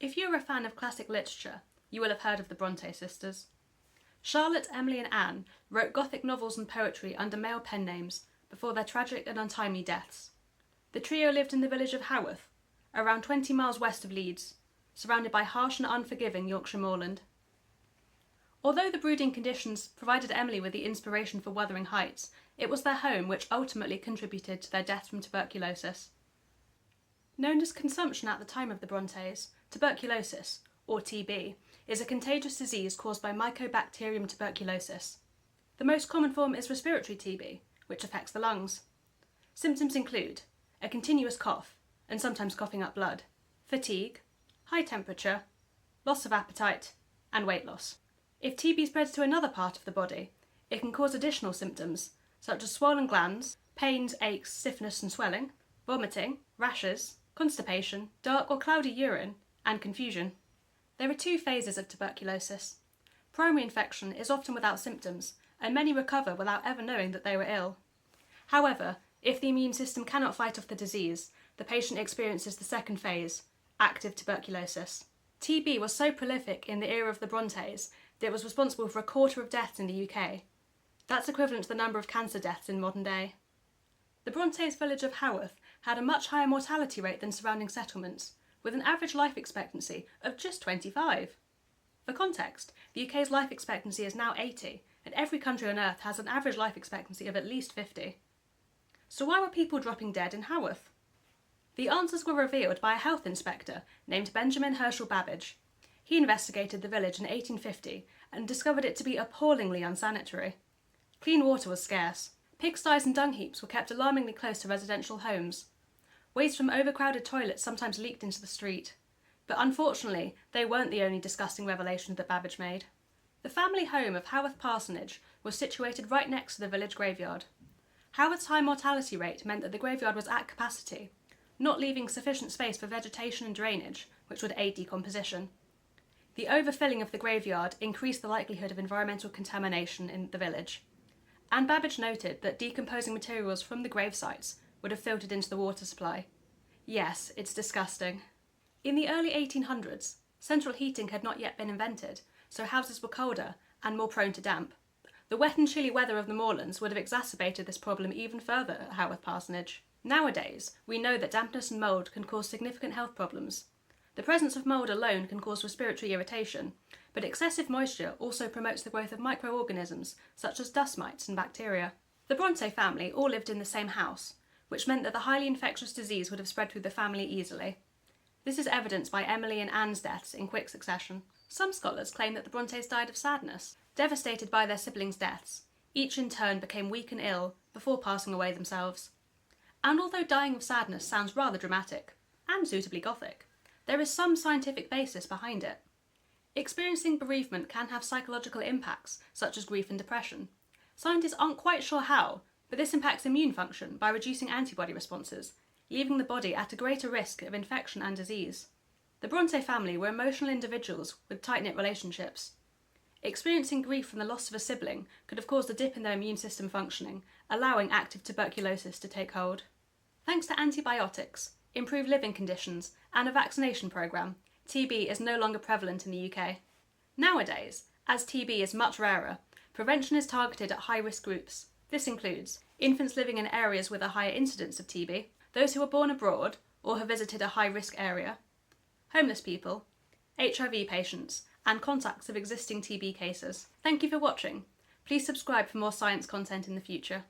If you're a fan of classic literature, you will have heard of the Brontë sisters. Charlotte, Emily and Anne wrote Gothic novels and poetry under male pen names before their tragic and untimely deaths. The trio lived in the village of Haworth, around 20 miles west of Leeds, surrounded by harsh and unforgiving Yorkshire moorland. Although the brooding conditions provided Emily with the inspiration for Wuthering Heights, it was their home which ultimately contributed to their death from tuberculosis. Known as consumption at the time of the Brontës, tuberculosis, or TB, is a contagious disease caused by Mycobacterium tuberculosis. The most common form is respiratory TB, which affects the lungs. Symptoms include a continuous cough, and sometimes coughing up blood, fatigue, high temperature, loss of appetite, and weight loss. If TB spreads to another part of the body, it can cause additional symptoms, such as swollen glands, pains, aches, stiffness and swelling, vomiting, rashes, constipation, dark or cloudy urine, and confusion. There are two phases of tuberculosis. Primary infection is often without symptoms, and many recover without ever knowing that they were ill. However, if the immune system cannot fight off the disease, the patient experiences the second phase, active tuberculosis. TB was so prolific in the era of the Brontës that it was responsible for 1/4 of deaths in the UK. That's equivalent to the number of cancer deaths in modern day. The Brontës village of Haworth had a much higher mortality rate than surrounding settlements, with an average life expectancy of just 25. For context, the UK's life expectancy is now 80, and every country on earth has an average life expectancy of at least 50. So why were people dropping dead in Haworth? The answers were revealed by a health inspector named Benjamin Herschel Babbage. He investigated the village in 1850 and discovered it to be appallingly unsanitary. Clean water was scarce. Pigsties and dung heaps were kept alarmingly close to residential homes. Waste from overcrowded toilets sometimes leaked into the street. But unfortunately, they weren't the only disgusting revelation that Babbage made. The family home of Haworth Parsonage was situated right next to the village graveyard. Haworth's high mortality rate meant that the graveyard was at capacity, not leaving sufficient space for vegetation and drainage, which would aid decomposition. The overfilling of the graveyard increased the likelihood of environmental contamination in the village. And Babbage noted that decomposing materials from the grave sites would have filtered into the water supply. Yes, it's disgusting. In the early 1800s, central heating had not yet been invented, so houses were colder and more prone to damp. The wet and chilly weather of the moorlands would have exacerbated this problem even further at Haworth Parsonage. Nowadays, we know that dampness and mould can cause significant health problems. The presence of mould alone can cause respiratory irritation, but excessive moisture also promotes the growth of microorganisms such as dust mites and bacteria. The Brontë family all lived in the same house, which meant that the highly infectious disease would have spread through the family easily. This is evidenced by Emily and Anne's deaths in quick succession. Some scholars claim that the Brontës died of sadness, devastated by their siblings' deaths. Each in turn became weak and ill before passing away themselves. And although dying of sadness sounds rather dramatic, and suitably Gothic, there is some scientific basis behind it. Experiencing bereavement can have psychological impacts, such as grief and depression. Scientists aren't quite sure how, but this impacts immune function by reducing antibody responses, leaving the body at a greater risk of infection and disease. The Brontë family were emotional individuals with tight-knit relationships. Experiencing grief from the loss of a sibling could have caused a dip in their immune system functioning, allowing active tuberculosis to take hold. Thanks to antibiotics, improved living conditions, and a vaccination programme, TB is no longer prevalent in the UK. Nowadays, as TB is much rarer, prevention is targeted at high-risk groups. This includes infants living in areas with a higher incidence of TB, those who were born abroad or have visited a high-risk area, homeless people, HIV patients, and contacts of existing TB cases. Thank you for watching. Please subscribe for more science content in the future.